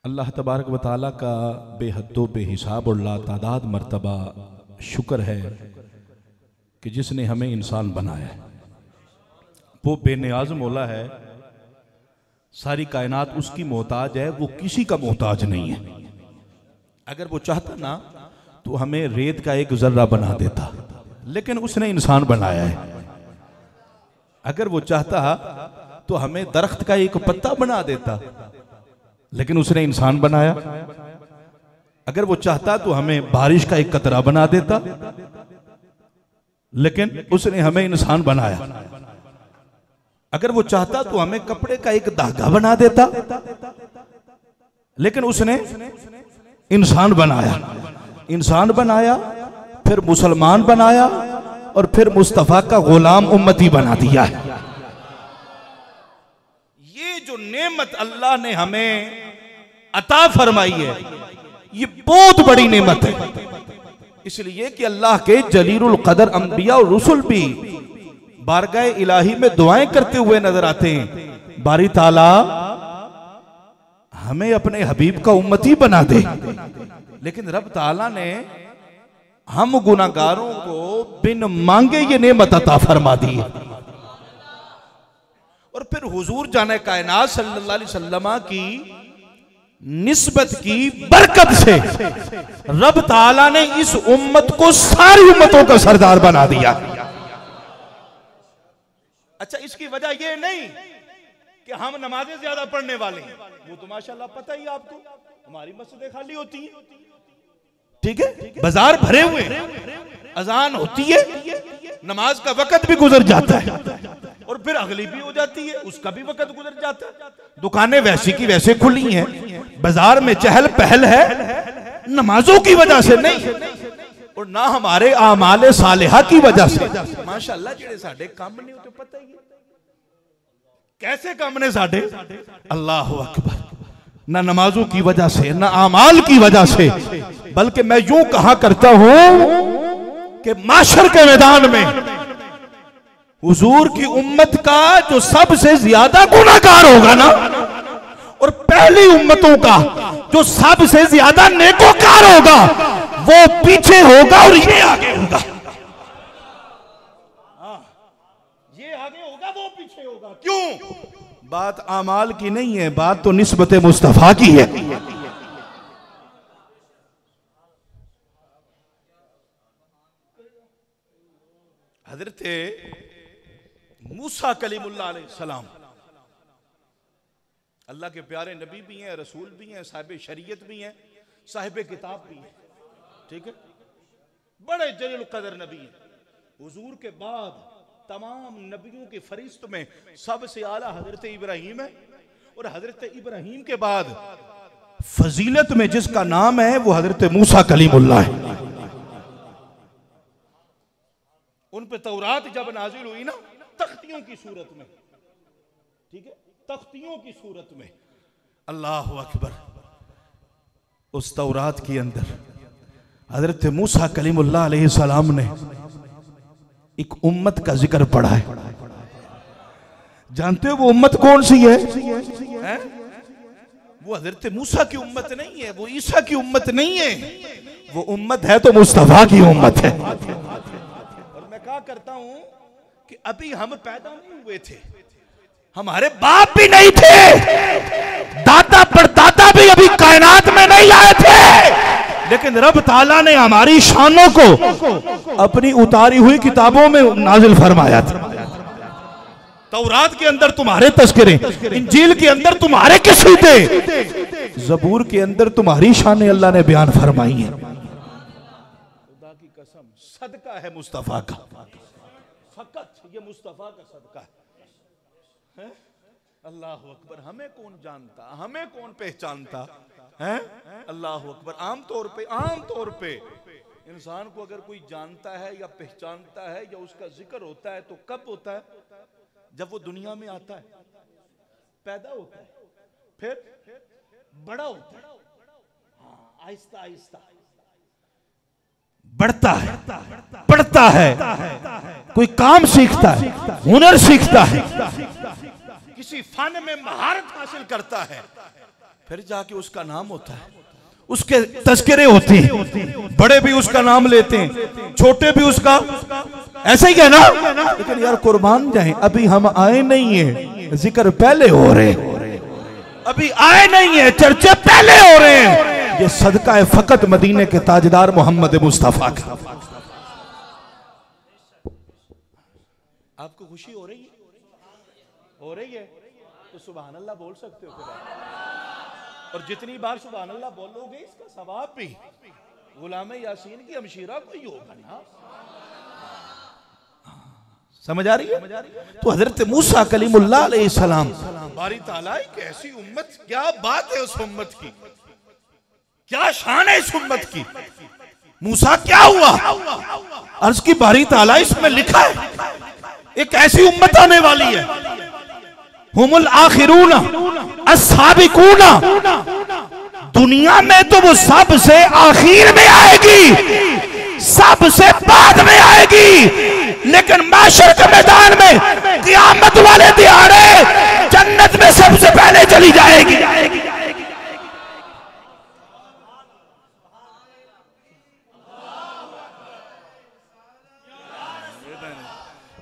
अल्लाह तबारक व तआला का बेहद्दो बेहिसाब और लातादाद मर्तबा शुक्र है कि जिसने हमें इंसान बनाया है। वो बेनियाज मौला है, सारी कायनात उसकी मोहताज है, वो किसी का मोहताज नहीं है। अगर वो चाहता ना तो हमें रेत का एक जर्रा बना देता, लेकिन उसने इंसान बनाया है। अगर वो चाहता तो हमें दरख्त का एक पत्ता बना देता, लेकिन उसने इंसान बनाया। अगर वो चाहता तो हमें बारिश का एक कतरा बना देता, लेकिन उसने हमें इंसान बनाया। अगर वो चाहता तो हमें कपड़े का एक धागा बना देता, लेकिन उसने इंसान बनाया। इंसान बनाया, फिर मुसलमान बनाया, और फिर मुस्तफा का गुलाम उम्मती बना दिया है। ये जो नेमत अल्लाह ने हमें अता फरमाई है, ये बहुत बड़ी नेमत है। इसलिए कि अल्लाह के जलीलुल कदर अंबिया और रसूल भी बारगाह इलाही में दुआएं करते हुए नजर आते हैं, बारी ताला हमें अपने हबीब का उम्मती बना दे। लेकिन रब ताला ने हम गुनाहगारों को बिन मांगे ये नेमत अता फरमा दी है। और फिर हुजूर जाने कायनात सल्लल्लाहु अलैहि वसल्लम की निस्बत की बरकत से रब ताला ने इस उम्मत को सारी उम्मतों का सरदार बना दिया। अच्छा, इसकी वजह यह नहीं कि हम नमाजें ज्यादा पढ़ने वाले हैं, वो तो माशाल्लाह पता ही आपको, हमारी मस्जिदें खाली होती हैं, ठीक है, बाजार भरे हुए, अजान होती है, नमाज का वक्त भी गुजर जाता है, और फिर अगली भी हो जाती है, उसका भी वक्त गुजर जाता है। दुकानें वैसी की वैसे खुली हैं, बाजार में चहल पहल है, नमाजों की वजह से नहीं, और ना हमारे आमाले सालिहा की वजह से। माशाअल्लाह जेड़े साडे काम नहीं होते, पता ही है कैसे काम ने साडे। अल्लाह अकबर। ना नमाजों की वजह से, ना आमाल की वजह से, बल्कि मैं यूं कहा करता हूं कि माशर के मैदान में हुजूर की उम्मत का जो सबसे ज्यादा गुनाहगार होगा ना, और पहली उम्मतों का जो सबसे ज्यादा नेकोकार होगा, वो पीछे होगा और ये आगे होगा। ये आगे होगा, वो पीछे होगा। क्यों? बात आमाल की नहीं है, बात तो निस्बत मुस्तफा की है। हजरत मूसा कलीमुल्लाह अलैहिस्सलाम अल्लाह के प्यारे नबी भी हैं, रसूल भी हैं, साहिब शरीयत भी हैं, साहिब किताब भी हैं, ठीक है, बड़े जलील कदर नबी हैं। हुजूर के बाद तमाम नबियों की फरिश्त में सबसे आला हजरत इब्राहीम है, और हजरत इब्राहीम के बाद फजीलत में जिसका नाम है वो हजरत मूसा कलीमुल्लाह है। उन पे तौरात जब नाजिल हुई ना, तख्तियों की सूरत में, ठीक है, तख्तियों की सूरत में, अल्लाह अकबर, उस तौरात के अंदर हजरत मूसा कलीमुल्लाह अलैहिस्सलाम ने एक उम्मत का जिक्र पढ़ा है। जानते हो वो उम्मत कौन सी है? वो हजरत मूसा की उम्मत नहीं है, वो ईसा की उम्मत नहीं है, वो उम्मत है तो मुस्तफा की उम्मत है। और मैं क्या करता हूं कि अभी हम पैदा नहीं हुए थे, हमारे बाप भी नहीं थे, दादा परदादा भी अभी कायनात में नहीं आए थे, लेकिन रब ताला ने हमारी शानों को अपनी उतारी हुई किताबों में नाजिल फरमाया था। तौरात के अंदर तुम्हारे तस्करे, इंजील के अंदर तुम्हारे क़सीदे, ज़बूर के अंदर तुम्हारी शान अल्लाह ने बयान फरमाई है। खुदा की कसम, सदका है मुस्तफा का, फकत ये मुस्तफा का सदका है। अल्लाह अकबर। हमें कौन जानता, हमें कौन पहचानता है? अल्लाह अकबर। आम तौर पे इंसान को अगर कोई जानता है या पहचानता है या उसका जिक्र होता है तो कब होता है? जब वो दुनिया में आता है, पैदा होता है, फिर बड़ा होता है, आहिस्ता आहिस्ता बढ़ता है, पढ़ता है, कोई काम सीखता है, हुनर सीखता है, किसी फन में महारत हासिल करता है, फिर जाके उसका नाम होता है, उसके तस्करे होते हैं, बड़े भी उसका नाम लेते हैं, छोटे भी उसका, ऐसे ही है ना। लेकिन यार कुर्बान जाए, अभी हम आए नहीं है, जिक्र पहले हो रहे, अभी आए नहीं है, चर्चे पहले हो रहे हैं। ये सदका है फकत मदीने के ताजदार मोहम्मद मुस्तफा का। आपको खुशी हो रही है? हो रही है तो सुभान अल्लाह बोल सकते हो फिर। और जितनी बार सुभान अल्लाह बोलोगे इसका सवाब भी गुलाम यासीन की हमशीरा को ही होगा ना। समझ आ रही है? तो हजरत मूसा कलीमुल्लाह अलैहिस्सलाम, बारी ताला एक ऐसी उम्मत, क्या बात है उस उम्मत की, क्या शान है इस उम्मत की। मूसा क्या हुआ? अर्ज की बारी ताला इसमें लिखा है एक ऐसी उम्मत आने वाली है, हुमुल आखिरूना अस्साबिकूना, दुनिया में तो वो सबसे आखिर में आएगी, सबसे बाद में आएगी, लेकिन माशर के मैदान में क़यामत वाले दिहाड़े जन्नत में सबसे पहले चली जाएगी।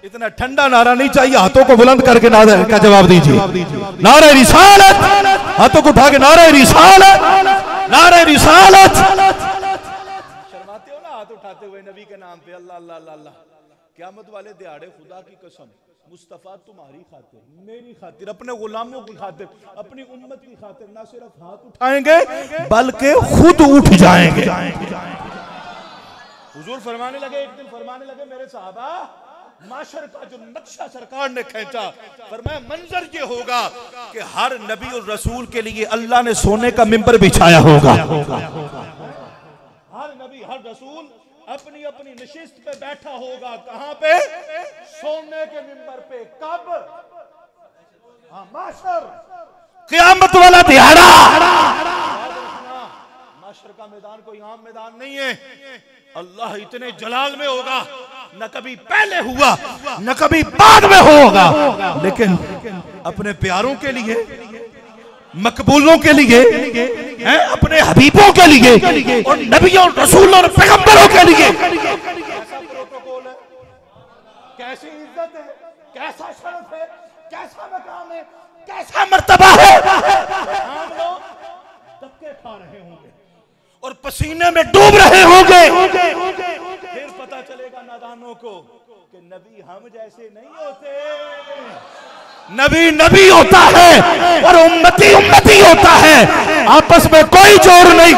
इतना ठंडा नारा नहीं चाहिए, हाथों को बुलंद करके नारे का जवाब दीजिए। नारे रिसालत, हाथों को उठा के नारे रिसालत, नारे रिसालत। शर्माते हो ना हाथ उठाते हुए नबी के नाम पे? अल्लाह अल्लाह अल्लाह। क़यामत वाले दिहाड़े खुदा की कसम, मुस्तफ़ा तुम्हारी खातिर, मेरी खातिर, अपने गुलामों की खातिर, अपनी उम्मत की खातिर ना सिर्फ हाथ उठाएंगे बल्कि खुद उठ जाएंगे। हुजूर फरमाने लगे, एक दिन फरमाने लगे, मेरे साहबा माशर का जो नक्शा सरकार ने खींचा, फरमाया मंजर ये होगा कि हर नबी और रसूल के लिए अल्लाह ने सोने का मिंबर बिछाया होगा। हर नबी हर रसूल अपनी अपनी नशिस्त पे बैठा होगा। कहां पे? सोने के मिंबर पे। कब? माशर, क़यामत वाला दिहाड़ा। माशर का मैदान कोई आम मैदान नहीं है। अल्लाह इतने जलाल में होगा, न कभी पहले हुआ न कभी बाद में होगा, लेकिन अपने प्यारों के लिए, मकबूलों के लिए, अपने हबीबों के लिए और नबियों रसूलों और पैगंबरों के लिए। कैसा प्रोटोकॉल है, कैसी इज्जत है, कैसा शरफ है, कैसा मकाम है, कैसा मर्तबा है। हम लोग धक्के खा रहे होंगे और पसीने में डूब रहे होंगे, फिर पता चलेगा नादानों को कि नबी हम जैसे नहीं होते। नबी नबी होता है और उम्मती उम्मती होता है, आपस में कोई जोड़ नहीं।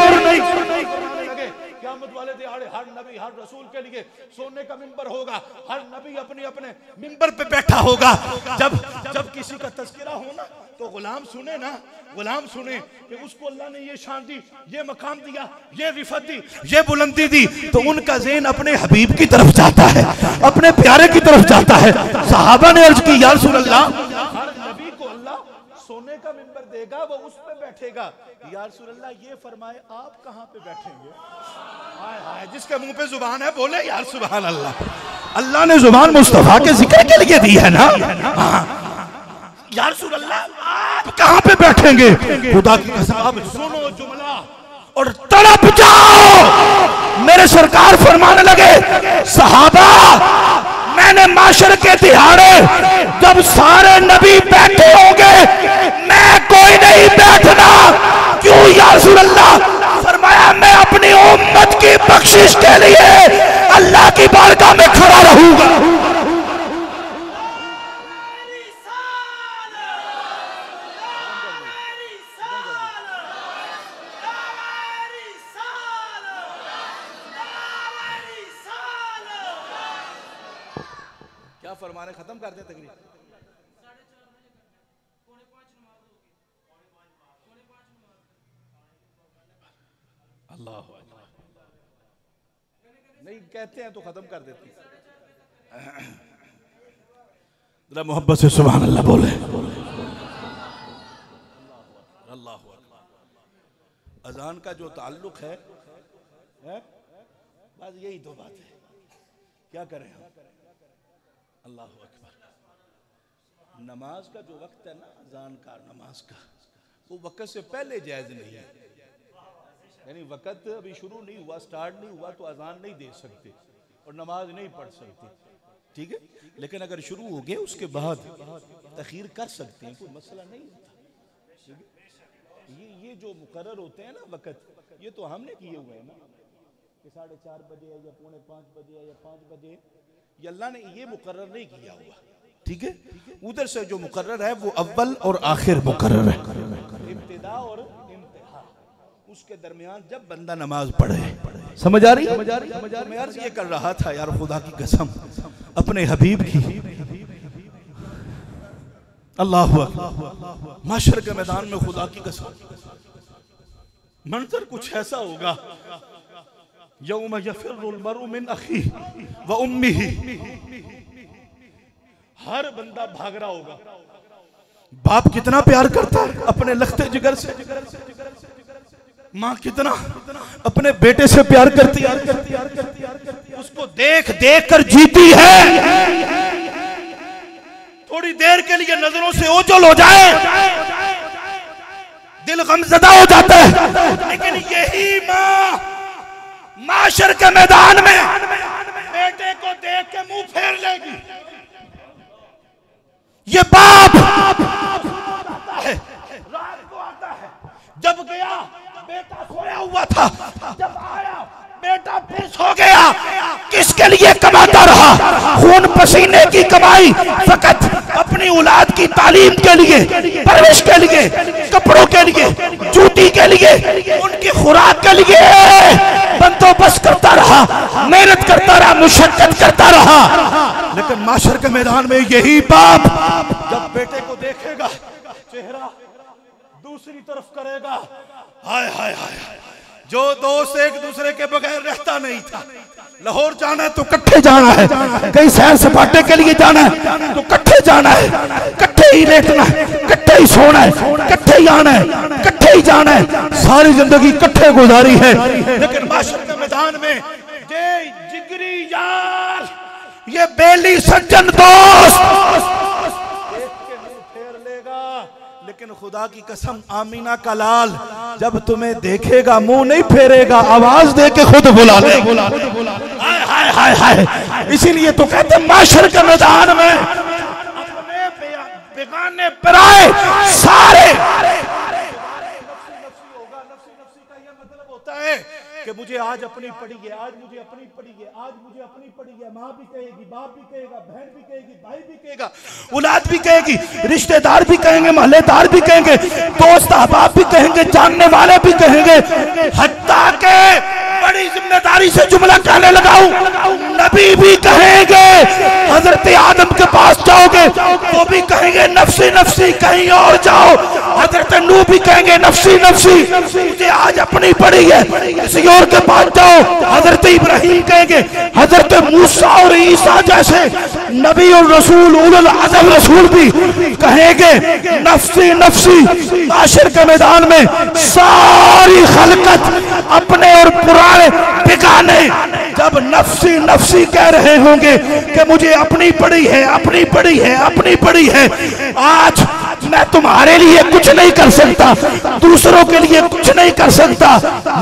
क़यामत वाले दिहाड़े हर नबी हर रसूल के लिए सोने का मिंबर होगा, हर नबी अपने अपने मिंबर पे बैठा होगा। जब जब किसी का तज़किरा हो ना तो गुलाम सुने ना, गुलाम सुने कि उसको अल्लाह ने ये शान दी, ये मकाम दिया, ये रिफत दी, ये बुलंदी दी, तो उनका ज़हन अपने हबीब की तरफ जाता है, अपने प्यारे की तरफ जाता है। सहाबा ने अर्ज की, या रसूल अल्लाह, हर नबी को अल्लाह सोने का मिंबर देगा, वो उस पे बैठेगा। या रसूल अल्लाह ये फरमाए आप कहां पे बैठेंगे? हाय हाय, जिसके मुंह पे जुबान है बोले यार सुभान अल्लाह। अल्लाह ने जुबान मुस्तफा के जिक्र के लिए दी है ना। या रसूल अल्लाह आप कहां पे बैठेंगे? खुदा की कसम अब सुनो जुमला और तड़प जाओ। मेरे सरकार फरमाने लगे, सहाबा मैंने माशर के दिहाड़े जब सारे नबी बैठे होंगे मैं कोई नहीं बैठना। क्यों या रसूल अल्लाह? फरमाया मैं अपनी उम्मत की बख्शिश के लिए अल्लाह की बारगाह में खड़ा रहूंगा। क्या फरमाने, खत्म कर दे तकरीर। अल्लाह नहीं कहते हैं तो खत्म कर देते। जरा मोहब्बत से सुभान अल्लाह बोले। अल्लाह अजान का जो ताल्लुक है बस यही दो बात है, क्या करें हम? अल्लाह अकबर। नमाज का जो वक्त है ना, अजान का, नमाज का, वो वक़्त से पहले जायज़ नहीं है। यानी वक़्त अभी शुरू नहीं हुआ, स्टार्ट नहीं हुआ तो अजान नहीं दे सकते और नमाज नहीं पढ़ सकते, ठीक है। लेकिन अगर शुरू हो गया उसके बाद तखीर कर सकते हैं, कोई मसला नहीं होता। ये जो मुकर्रर होते हैं ना वक़्त, ये तो हमने किए हुए हैं ना कि 4:30 बजे या 4:45 बजे या 5 बजे, ये अल्लाह ने ये मुकर्रर नहीं किया हुआ, ठीक है। उधर से जो मुकर्रर है वो अव्वल और आखिर मुकर्रर है, इब्तिदा और इंतहा, उसके दरमियान जब बंदा नमाज पढ़े। समझ आ रही? मैं अर्ज़ ये कर रहा था यार, खुदा की कसम अपने हबीब की, अल्लाह अकबर, माशर के मैदान में खुदा की कसम मंजर कुछ ऐसा होगा, यौम यफिर्रुल मरउ मिन अखी व उम्मिही, हर बंदा भाग रहा होगा। बाप कितना प्यार करता है अपने लखते जिगर से, माँ कितना अपने बेटे से प्यार करती है, उसको देख देख कर जीती है। थोड़ी देर के लिए नजरों से ओझल हो जाए, दिल गमज़दा हो जाता है, लेकिन यही माँ माशर के मैदान में बेटे को देख के मुंह फेर लेगी। ये बाप है, रात को आता है, जब गया बेटा सोया हुआ था, जब आया बेटा फिर सो गया। किसके लिए कमाता रहा? खून पसीने की कमाई फकत अपनी औलाद की तालीम के लिए, परवरिश के लिए, कपड़ों के लिए, जूती के लिए, उनकी खुराक के लिए बंदोबस्त करता रहा, मेहनत करता रहा, मुशक्कत करता रहा। लेकिन माशर के मैदान में यही बाप जब बेटे को देखेगा, चेहरा दूसरी तरफ करेगा। हाय हाय हाय, जो दोस्त एक दूसरे के बगैर रहता नहीं था, लाहौर जाना है तो कट्ठे जाना है, कहीं सैर सपाटे के लिए जाना है तो कट्ठे जाना है, कट्ठे ही लेटना है, कट्ठे ही सोना है, कट्ठे ही आना है, कट्ठे ही जाना है, सारी जिंदगी कट्ठे गुजारी है। लेकिन माशर के मैदान में ये जिगरी यार, ये बेली सज्जन दोस्त लेकिन खुदा की कसम आमीना का लाल जब तुम्हें देखेगा मुंह नहीं फेरेगा, आवाज दे के खुद बुला ले। हाय हाय हाय हाय, इसीलिए तो कहते माशर के मैदान में अपने बेगाने पराए सारे नफ्सी का ये मतलब होता है कि मुझे आज अपनी पड़ी है, आज मुझे अपनी पड़ी है, आज मुझे अपनी पड़ी है। माँ भी कहेगी, बाप भी कहेगा, बहन भी कहेगी, भाई भी कहेगा, औलाद भी कहेगी, रिश्तेदार भी कहेंगे, मोहल्लेदार भी कहेंगे, दोस्त अहबाब भी कहेंगे, जानने वाले भी कहेंगे, हत्ता के बड़ी जिम्मेदारी से जुमला कहने लगाऊं, नबी भी कहेंगे। हजरत आदम के पास जाओगे तो भी कहेंगे नफ्सी नफ्सी, कहीं और जाओ हजरत नूह भी कहेंगे नफ्सी नफ्सी, मुझे आज अपनी पड़ी है। किसी और के पास जाओ हजरत इब्राहिम कहेंगे, हजरत मूसा और ईसा जैसे नबी और रसूल उलुल अज़म रसूल भी कहेंगे नफ्सी नफ्सी। माशर के मैदान में सारी खलकत अपने और पुराने बिगाने जब नफ्सी नफ्सी कह रहे होंगे कि मुझे अपनी पड़ी है, अपनी पड़ी है, अपनी पड़ी है। आज मैं तुम्हारे लिए कुछ नहीं कर सकता, दूसरों के लिए कुछ नहीं कर सकता,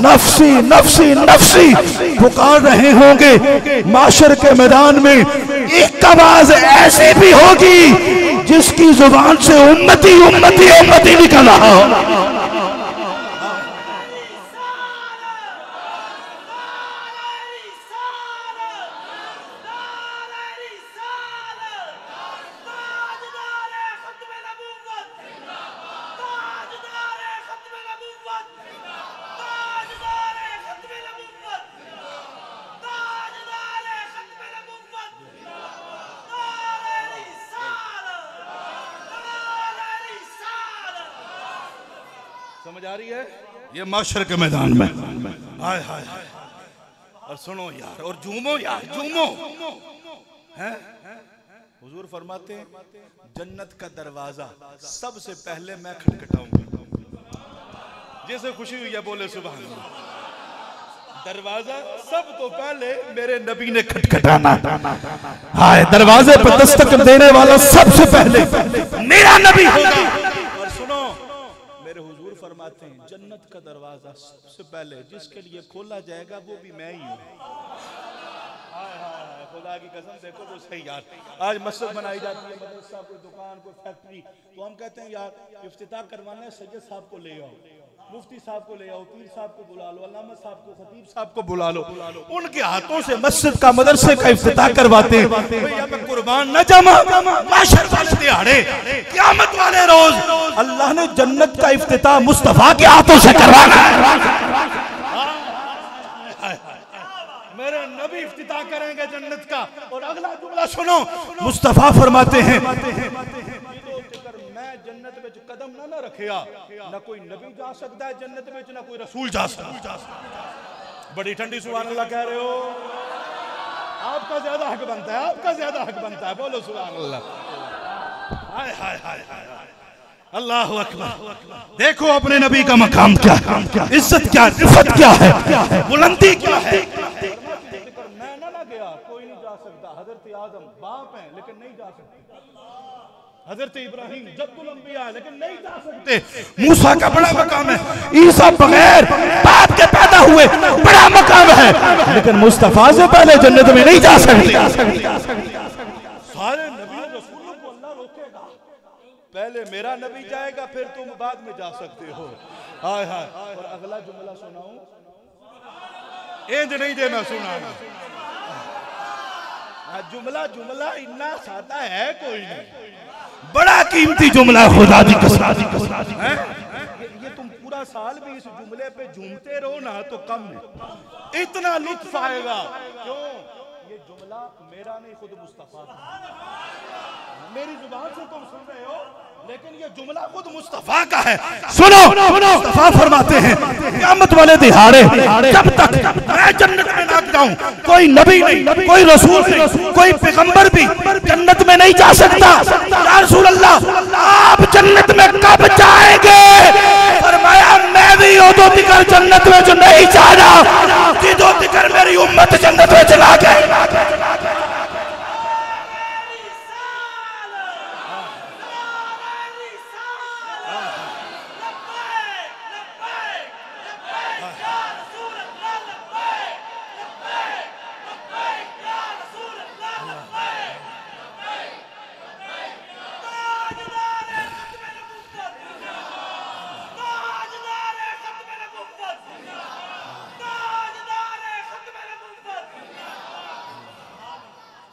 नफ्सी नफ्सी नफ्सी पुकार रहे होंगे। माशर के मैदान में एक आवाज ऐसी भी होगी जिसकी जुबान से उम्मती उम्मती उम्मती निकल रहा हो। समझ आ रही है? ये माशर के मैदान में हाय हाय हाय। और सुनो यार, और झूमो यार, झूमो। हैं हुजूर फरमाते हैं जन्नत का दरवाजा सबसे पहले मैं खटखटाऊंगा। जैसे खुशी हुई है बोले सुभान अल्लाह। दरवाजा सब तो पहले मेरे नबी ने खटखटाना। हाय, दरवाजे पर दस्तक देने वाला सबसे पहले मेरा नबी होगा। और सुनो, मेरे हुजूर फरमाते हैं जन्नत का दरवाजा सबसे पहले जिसके लिए खोला जाएगा वो भी मैं ही हूँ। खुदा की कसम देखो वो सही यार, आज मस्जिद बनाई जाती है, मदरसा, कोई दुकान, कोई फैक्ट्री, तो हम कहते हैं यार इफ्तिताह करवाना है, सैयद साहब को ले आओ, मुफ्ती साहब को ले आओ, पीर साहब को बुला लो, अल्लामा साहब को, खतीब साहब को बुला लो, उनके हाथों से मस्जिद का, मदरसे का इफ्तिताह करवाते हैं। भैया मैं कुर्बान न जामा, माशर वाले दिहाड़े, क़यामत वाले रोज अल्लाह ने जन्नत का इफ्तिताह मुस्तफा के हाथों से करवाना है। मेरे नबी इफ्तिताह करेंगे जन्नत का। और अगला जुमला सुनो, मुस्तफा फरमाते हैं मैं जन्नत में कदम ना रखिया, ना कोई नबी जा सकता है जन्नत में, ना कोई रसूल जा सकता है। बड़ी ठंडी सुभान अल्लाह कह रहे हो, आपका ज्यादा हक बनता है, आपका ज्यादा हक बनता है, बोलो सुभान अल्लाह। हाय हाय हाय हाय, अल्लाह अकबर। देखो अपने नबी का मकाम क्या है, इज्जत क्या, रिफत क्या है, बुलंदी क्या है। मैं ना गया, कोई नहीं जा सकता। हजरत आदम बाप है लेकिन नहीं जा सकते, हजरत इब्राहिम जद्दुल अंबिया है लेकिन नहीं जा सकते। मूसा का बड़ा मकाम है, ईसा बगैर बाप के पैदा हुए बड़ा मकाम है, लेकिन मुस्तफा से पहले जन्नत में नहीं जा सकते। सारे नबियों रसूलों को अल्लाह रोकेगा, पहले मेरा नबी जाएगा फिर तुम बाद में जा सकते हो। हाय हाय। और अगला जुमला सुनाऊं, इंज नहीं देना सुनाना, जुमला जुमला इतना सादा है कोई नहीं, बड़ा कीमती जुमला खुदा दी कसम। ये तुम पूरा साल भी इस जुमले पे झूमते रहो ना तो कम है, इतना लुत्फ आएगा। क्यों? ये जुमला मेरा नहीं, खुद मुस्तफा का। मेरी जुबान से तुम सुन रहे हो लेकिन ये जुमला खुद मुस्तफा का है। सुनो, मुस्तफा फरमाते हैं क़यामत वाले दिहाड़े जब तक मैं जन्नत में ना जाऊं, कोई नबी नहीं, कोई रसूल नहीं, कोई पैगंबर भी जन्नत में नहीं जा सकता। या रसूल अल्लाह आप जन्नत में कब जाएंगे? फरमाया मैं भी उदो तिकर जन्नत में जो नहीं जाना, जिदो तिकर मेरी उम्मत जन्नत में चला गए।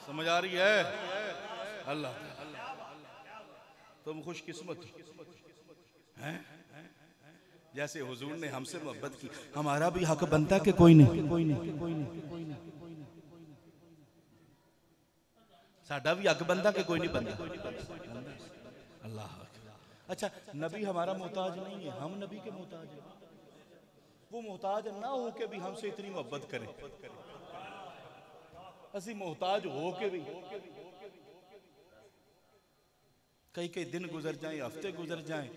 समझ आ रही है? अल्लाह तुम खुशकिस्मत हैं, जैसे हुजूर ने हमसे मोहब्बत की, हमारा भी हक बनता कि कोई नहीं, साडा भी हक बनता कि कोई नहीं बनता। अल्लाह। अच्छा, नबी हमारा मोहताज नहीं है, हम नबी के मोहताज हैं। वो मोहताज ना हो के भी हमसे इतनी मोहब्बत करे, असी मोहताज हो के भी कई दिन गुजर जाएं, हफ्ते गुजर जाएं,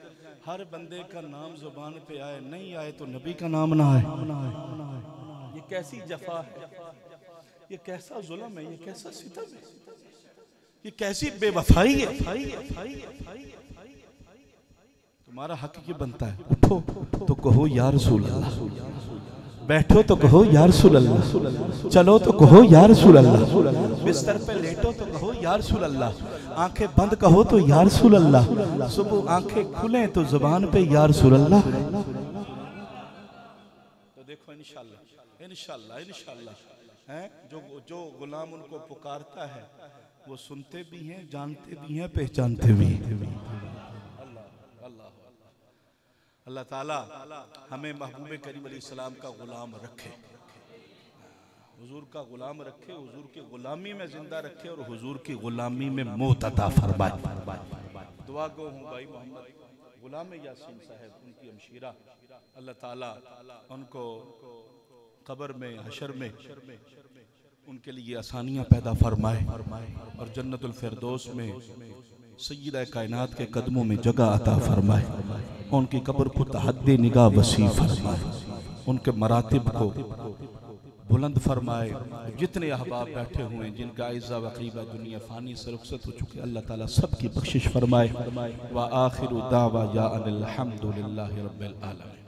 हर बंदे का नाम जुबान पे आए, नहीं आए तो नबी का नाम ना आए। ये कैसी जफा है, ये कैसा जुल्म है, ये कैसा सितम है, ये कैसी बेवफाई है। तुम्हारा हक ये बनता है, उठो तो कहो या रसूल अल्लाह, बैठो तो कहो या रसूल अल्लाह, चलो तो कहो या रसूल अल्लाह, बिस्तर पे लेटो तो कहो या रसूल अल्लाह, आंखें बंद कहो तो या रसूल अल्लाह, सुबह आंखें खुले तो जुबान पे या रसूल अल्लाह। तो देखो इंशाअल्लाह इंशाअल्लाह इंशाअल्लाह हैं, जो गुलाम उनको पुकारता है वो सुनते भी हैं, जानते भी हैं, पहचानते भी हैं। अल्लाह ताला हमें महबूब करीम अलैहिस्सलाम का गुलाम रखे, हुजूर का गुलाम रखे, हुजूर की गुलामी में जिंदा रखे और हुजूर की गुलामी में मौत अता फरमाए। दुआ गो हूँ भाई मोहम्मद गुलाम यासीन साहब, उनकी हमशीरा, अल्लाह ताला उनको कब्र में, हशर में उनके लिए आसानियाँ पैदा फरमाए और जन्नतुल फिरदौस में सय्यदा कायनात के कदमों में जगह अता फरमाए, उनकी कब्र को तहद्दे निगाह वसी फरमाए, उनके मरातिब को बुलंद फरमाए। जितने अहबाब बैठे हुए हैं जिनका इज़्ज़ा वक़ीबा दुनिया फ़ानी से रुखसत हो चुके, अल्लाह ताला सबकी बख्शिश फरमाए। व आखिरु दावा या अनिल हम्दुलिल्लाहि रब्बिल आलमीन।